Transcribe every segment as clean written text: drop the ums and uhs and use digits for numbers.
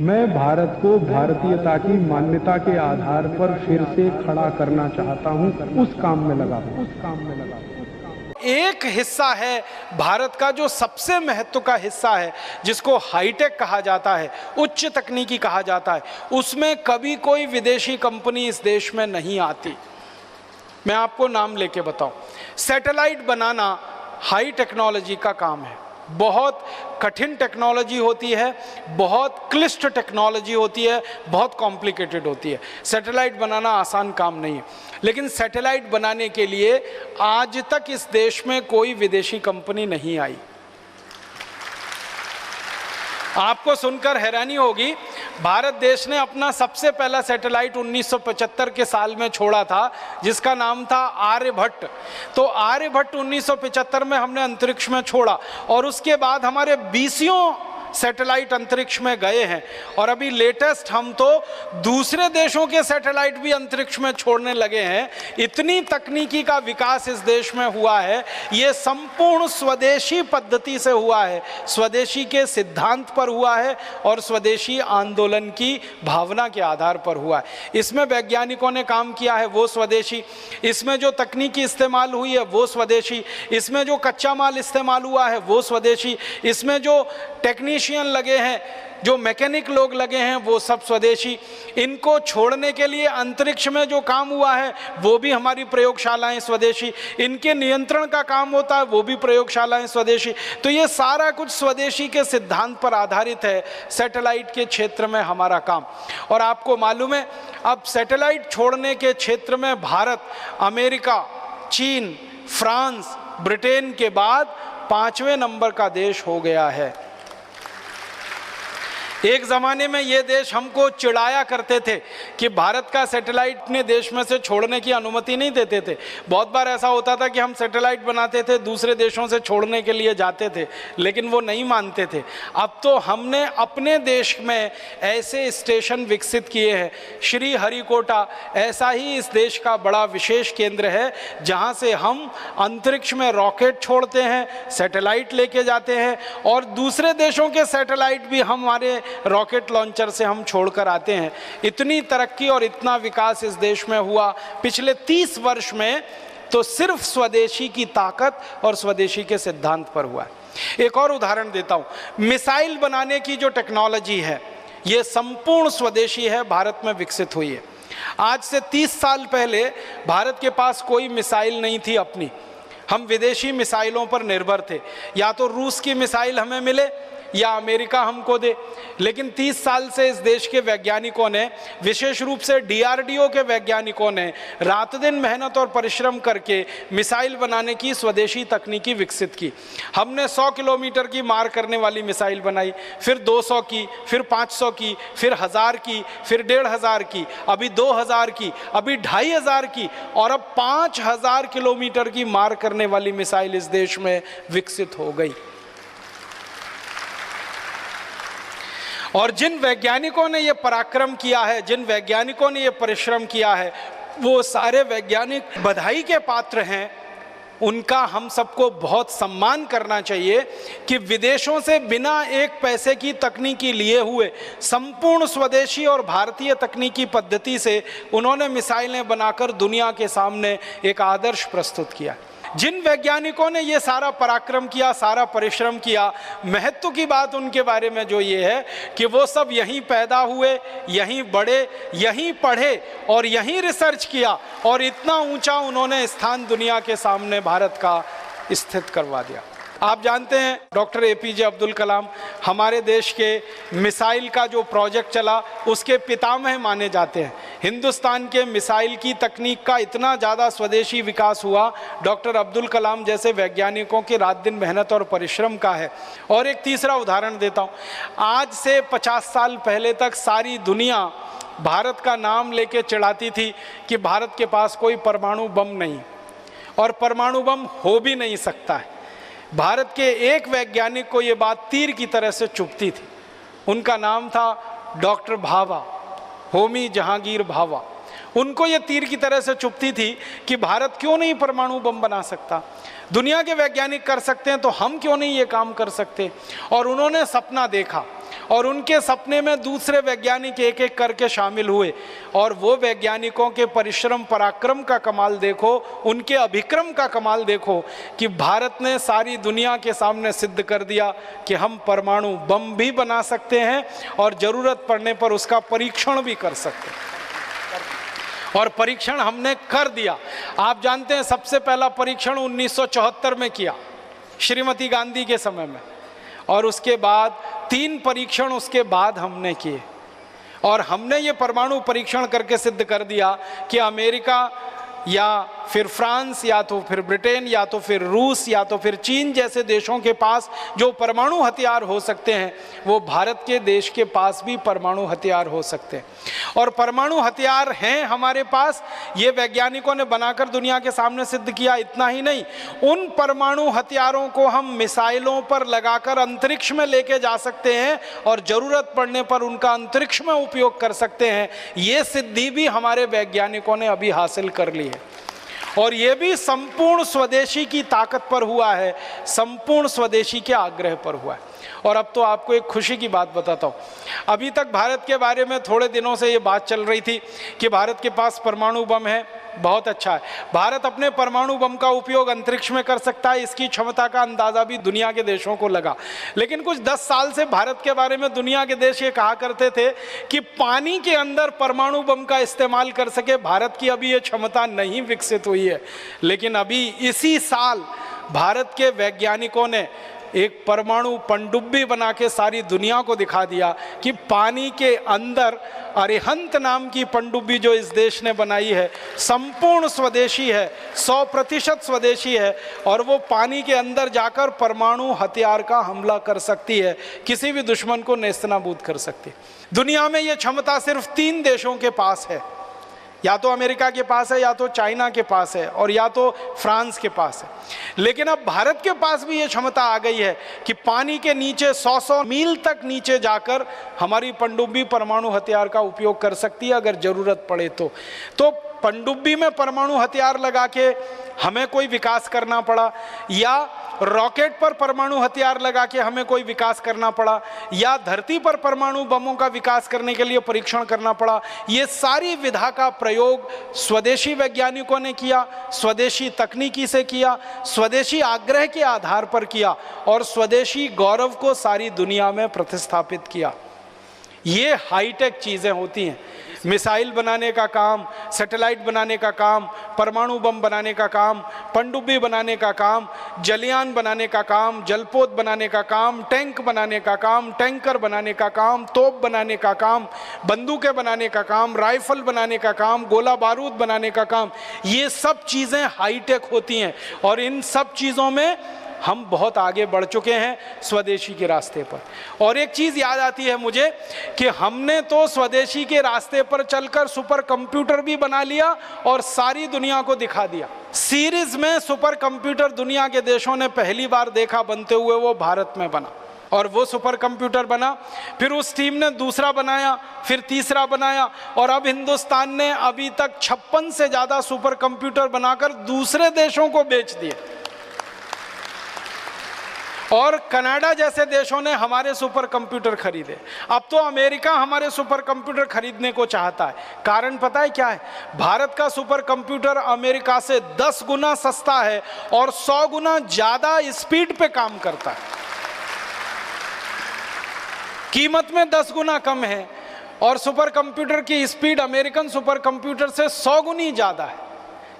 मैं भारत को भारतीयता की मान्यता के आधार पर फिर से खड़ा करना चाहता हूं, उस काम में लगा हूं। एक हिस्सा है भारत का जो सबसे महत्व का हिस्सा है, जिसको हाईटेक कहा जाता है, उच्च तकनीकी कहा जाता है, उसमें कभी कोई विदेशी कंपनी इस देश में नहीं आती। मैं आपको नाम लेके बताऊं, सैटेलाइट बनाना हाई टेक्नोलॉजी का काम है, बहुत कठिन टेक्नोलॉजी होती है, बहुत क्लिष्ट टेक्नोलॉजी होती है, बहुत कॉम्प्लिकेटेड होती है। सैटेलाइट बनाना आसान काम नहीं है, लेकिन सैटेलाइट बनाने के लिए आज तक इस देश में कोई विदेशी कंपनी नहीं आई। आपको सुनकर हैरानी होगी, भारत देश ने अपना सबसे पहला सैटेलाइट 1975 के साल में छोड़ा था, जिसका नाम था आर्यभट्ट। तो आर्यभट्ट 1975 में हमने अंतरिक्ष में छोड़ा और उसके बाद हमारे 20 सैटेलाइट अंतरिक्ष में गए हैं, और अभी लेटेस्ट हम तो दूसरे देशों के सैटेलाइट भी अंतरिक्ष में छोड़ने लगे हैं। इतनी तकनीकी का विकास इस देश में हुआ है, ये संपूर्ण स्वदेशी पद्धति से हुआ है, स्वदेशी के सिद्धांत पर हुआ है और स्वदेशी आंदोलन की भावना के आधार पर हुआ है। इसमें वैज्ञानिकों ने काम किया है वो स्वदेशी, इसमें जो तकनीकी इस्तेमाल हुई है वो स्वदेशी, इसमें जो कच्चा माल इस्तेमाल हुआ है वो स्वदेशी, इसमें जो टेक्नीशियन लगे हैं, जो मैकेनिक लोग लगे हैं, वो सब स्वदेशी। इनको छोड़ने के लिए अंतरिक्ष में जो काम हुआ है वो भी हमारी प्रयोगशालाएं स्वदेशी, इनके नियंत्रण का काम होता है वो भी प्रयोगशालाएं स्वदेशी। तो ये सारा कुछ स्वदेशी के सिद्धांत पर आधारित है सैटेलाइट के क्षेत्र में हमारा काम। और आपको मालूम है, अब सैटेलाइट छोड़ने के क्षेत्र में भारत अमेरिका, चीन, फ्रांस, ब्रिटेन के बाद 5वें नंबर का देश हो गया है। एक ज़माने में ये देश हमको चिढ़ाया करते थे कि भारत का सैटेलाइट अपने देश में से छोड़ने की अनुमति नहीं देते थे। बहुत बार ऐसा होता था कि हम सैटेलाइट बनाते थे, दूसरे देशों से छोड़ने के लिए जाते थे, लेकिन वो नहीं मानते थे। अब तो हमने अपने देश में ऐसे स्टेशन विकसित किए हैं। श्री हरिकोटा ऐसा ही इस देश का बड़ा विशेष केंद्र है, जहाँ से हम अंतरिक्ष में रॉकेट छोड़ते हैं, सैटेलाइट लेके जाते हैं, और दूसरे देशों के सैटेलाइट भी हमारे रॉकेट लॉन्चर से हम छोड़कर आते हैं। इतनी तरक्की और इतना विकास इस देश में हुआ पिछले 30 वर्ष में, तो सिर्फ स्वदेशी की ताकत और स्वदेशी के सिद्धांत पर हुआ है। एक और उदाहरण देता हूं, मिसाइल बनाने की जो टेक्नोलॉजी है ये संपूर्ण स्वदेशी है, भारत में विकसित हुई है। आज से 30 साल पहले भारत के पास कोई मिसाइल नहीं थी अपनी, हम विदेशी मिसाइलों पर निर्भर थे। या तो रूस की मिसाइल हमें मिले या अमेरिका हमको दे। लेकिन 30 साल से इस देश के वैज्ञानिकों ने, विशेष रूप से DRDO के वैज्ञानिकों ने रात दिन मेहनत और परिश्रम करके मिसाइल बनाने की स्वदेशी तकनीकी विकसित की। हमने 100 किलोमीटर की मार करने वाली मिसाइल बनाई, फिर 200 की, फिर 500 की, फिर 1000 की, फिर 1500 की, अभी 2000 की, अभी 2500 की, और अब 5000 किलोमीटर की मार करने वाली मिसाइल इस देश में विकसित हो गई। और जिन वैज्ञानिकों ने ये पराक्रम किया है, जिन वैज्ञानिकों ने ये परिश्रम किया है, वो सारे वैज्ञानिक बधाई के पात्र हैं। उनका हम सबको बहुत सम्मान करना चाहिए कि विदेशों से बिना एक पैसे की तकनीकी लिए हुए संपूर्ण स्वदेशी और भारतीय तकनीकी पद्धति से उन्होंने मिसाइलें बनाकर दुनिया के सामने एक आदर्श प्रस्तुत किया। जिन वैज्ञानिकों ने ये सारा पराक्रम किया, सारा परिश्रम किया, महत्व की बात उनके बारे में जो ये है कि वो सब यहीं पैदा हुए, यहीं बढ़े, यहीं पढ़े और यहीं रिसर्च किया, और इतना ऊंचा उन्होंने स्थान दुनिया के सामने भारत का स्थित करवा दिया। आप जानते हैं डॉक्टर APJ अब्दुल कलाम हमारे देश के मिसाइल का जो प्रोजेक्ट चला उसके पितामह माने जाते हैं। हिंदुस्तान के मिसाइल की तकनीक का इतना ज़्यादा स्वदेशी विकास हुआ डॉक्टर अब्दुल कलाम जैसे वैज्ञानिकों की रात दिन मेहनत और परिश्रम का है। और एक तीसरा उदाहरण देता हूँ, आज से 50 साल पहले तक सारी दुनिया भारत का नाम लेके चिढ़ाती थी कि भारत के पास कोई परमाणु बम नहीं, और परमाणु बम हो भी नहीं सकता है। भारत के एक वैज्ञानिक को ये बात तीर की तरह से चुभती थी, उनका नाम था डॉक्टर भाभा, होमी जहांगीर भाभा। उनको ये तीर की तरह से चुभती थी कि भारत क्यों नहीं परमाणु बम बना सकता, दुनिया के वैज्ञानिक कर सकते हैं तो हम क्यों नहीं ये काम कर सकते। और उन्होंने सपना देखा और उनके सपने में दूसरे वैज्ञानिक एक एक करके शामिल हुए, और वो वैज्ञानिकों के परिश्रम पराक्रम का कमाल देखो, उनके अभिक्रम का कमाल देखो कि भारत ने सारी दुनिया के सामने सिद्ध कर दिया कि हम परमाणु बम भी बना सकते हैं और ज़रूरत पड़ने पर उसका परीक्षण भी कर सकते हैं। और परीक्षण हमने कर दिया। आप जानते हैं सबसे पहला परीक्षण 1974 में किया, श्रीमती गांधी के समय में, और उसके बाद 3 परीक्षण उसके बाद हमने किए, और हमने ये परमाणु परीक्षण करके सिद्ध कर दिया कि अमेरिका या फिर फ्रांस या तो फिर ब्रिटेन या तो फिर रूस या तो फिर चीन जैसे देशों के पास जो परमाणु हथियार हो सकते हैं, वो भारत के देश के पास भी परमाणु हथियार हो सकते हैं। और परमाणु हथियार हैं हमारे पास, ये वैज्ञानिकों ने बनाकर दुनिया के सामने सिद्ध किया। इतना ही नहीं, उन परमाणु हथियारों को हम मिसाइलों पर लगाकर अंतरिक्ष में लेके जा सकते हैं और ज़रूरत पड़ने पर उनका अंतरिक्ष में उपयोग कर सकते हैं। ये सिद्धि भी हमारे वैज्ञानिकों ने अभी हासिल कर ली है, और ये भी संपूर्ण स्वदेशी की ताकत पर हुआ है, संपूर्ण स्वदेशी के आग्रह पर हुआ है। और अब तो आपको एक खुशी की बात बताता हूँ, अभी तक भारत के बारे में थोड़े दिनों से ये बात चल रही थी कि भारत के पास परमाणु बम है, बहुत अच्छा है, भारत अपने परमाणु बम का उपयोग अंतरिक्ष में कर सकता है, इसकी क्षमता का अंदाज़ा भी दुनिया के देशों को लगा। लेकिन कुछ 10 साल से भारत के बारे में दुनिया के देश ये कहा करते थे कि पानी के अंदर परमाणु बम का इस्तेमाल कर सके, भारत की अभी ये क्षमता नहीं विकसित हुई है। लेकिन अभी इसी साल भारत के वैज्ञानिकों ने एक परमाणु पनडुब्बी बना के सारी दुनिया को दिखा दिया कि पानी के अंदर अरिहंत नाम की पनडुब्बी जो इस देश ने बनाई है संपूर्ण स्वदेशी है, 100% स्वदेशी है, और वो पानी के अंदर जाकर परमाणु हथियार का हमला कर सकती है, किसी भी दुश्मन को नेस्तनाबूद कर सकती है। दुनिया में ये क्षमता सिर्फ 3 देशों के पास है, या तो अमेरिका के पास है, या तो चाइना के पास है, और या तो फ्रांस के पास है। लेकिन अब भारत के पास भी ये क्षमता आ गई है कि पानी के नीचे 100 मील तक नीचे जाकर हमारी पनडुब्बी परमाणु हथियार का उपयोग कर सकती है अगर ज़रूरत पड़े तो पनडुब्बी में परमाणु हथियार लगा के हमें कोई विकास करना पड़ा, या रॉकेट पर परमाणु हथियार लगा के हमें कोई विकास करना पड़ा, या धरती पर परमाणु बमों का विकास करने के लिए परीक्षण करना पड़ा, ये सारी विधा का प्रयोग स्वदेशी वैज्ञानिकों ने किया, स्वदेशी तकनीकी से किया, स्वदेशी आग्रह के आधार पर किया, और स्वदेशी गौरव को सारी दुनिया में प्रतिस्थापित किया। ये हाईटेक चीज़ें होती हैं। मिसाइल बनाने का काम, सैटेलाइट बनाने का काम, परमाणु बम बनाने का काम, पनडुब्बी बनाने का काम, जलयान बनाने का काम, जलपोत बनाने का काम, टैंक बनाने का काम, टैंकर बनाने का काम, तोप बनाने का काम, बंदूकें बनाने का काम, राइफल बनाने का काम, गोला बारूद बनाने का काम, ये सब चीज़ें हाईटेक होती हैं। और इन सब चीज़ों में हम बहुत आगे बढ़ चुके हैं स्वदेशी के रास्ते पर। और एक चीज़ याद आती है मुझे कि हमने तो स्वदेशी के रास्ते पर चलकर सुपर कंप्यूटर भी बना लिया और सारी दुनिया को दिखा दिया। सीरीज में सुपर कंप्यूटर दुनिया के देशों ने पहली बार देखा बनते हुए, वो भारत में बना, और वो सुपर कंप्यूटर बना, फिर उस टीम ने दूसरा बनाया, फिर तीसरा बनाया, और अब हिंदुस्तान ने अभी तक 56 से ज़्यादा सुपर कंप्यूटर बनाकर दूसरे देशों को बेच दिए। और कनाडा जैसे देशों ने हमारे सुपर कंप्यूटर खरीदे। अब तो अमेरिका हमारे सुपर कंप्यूटर खरीदने को चाहता है। कारण पता है क्या है? भारत का सुपर कंप्यूटर अमेरिका से 10 गुना सस्ता है और 100 गुना ज़्यादा स्पीड पे काम करता है। कीमत में 10 गुना कम है और सुपर कंप्यूटर की स्पीड अमेरिकन सुपर कंप्यूटर से 100 गुनी ज़्यादा है।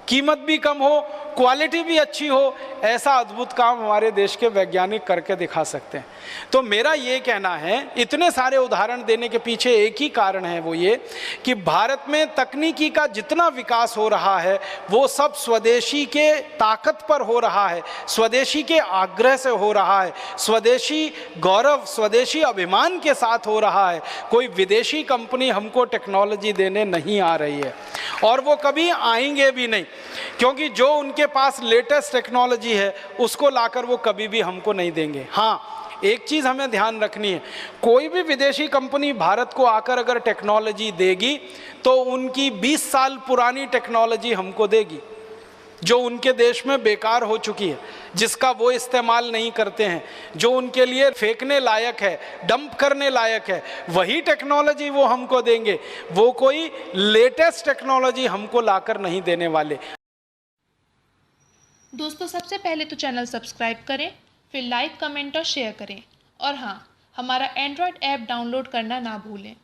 कीमत भी कम हो, क्वालिटी भी अच्छी हो, ऐसा अद्भुत काम हमारे देश के वैज्ञानिक करके दिखा सकते हैं। तो मेरा ये कहना है, इतने सारे उदाहरण देने के पीछे एक ही कारण है, वो ये कि भारत में तकनीकी का जितना विकास हो रहा है वो सब स्वदेशी के ताकत पर हो रहा है, स्वदेशी के आग्रह से हो रहा है, स्वदेशी गौरव, स्वदेशी अभिमान के साथ हो रहा है। कोई विदेशी कंपनी हमको टेक्नोलॉजी देने नहीं आ रही है और वो कभी आएंगे भी नहीं, क्योंकि जो उनके पास लेटेस्ट टेक्नोलॉजी है उसको लाकर वो कभी भी हमको नहीं देंगे। हाँ, एक चीज़ हमें ध्यान रखनी है, कोई भी विदेशी कंपनी भारत को आकर अगर टेक्नोलॉजी देगी तो उनकी 20 साल पुरानी टेक्नोलॉजी हमको देगी। जो उनके देश में बेकार हो चुकी है, जिसका वो इस्तेमाल नहीं करते हैं, जो उनके लिए फेंकने लायक है, डंप करने लायक है, वही टेक्नोलॉजी वो हमको देंगे। वो कोई लेटेस्ट टेक्नोलॉजी हमको लाकर नहीं देने वाले। दोस्तों, सबसे पहले तो चैनल सब्सक्राइब करें, फिर लाइक, कमेंट और शेयर करें। और हाँ, हमारा एंड्रॉयड ऐप डाउनलोड करना ना भूलें।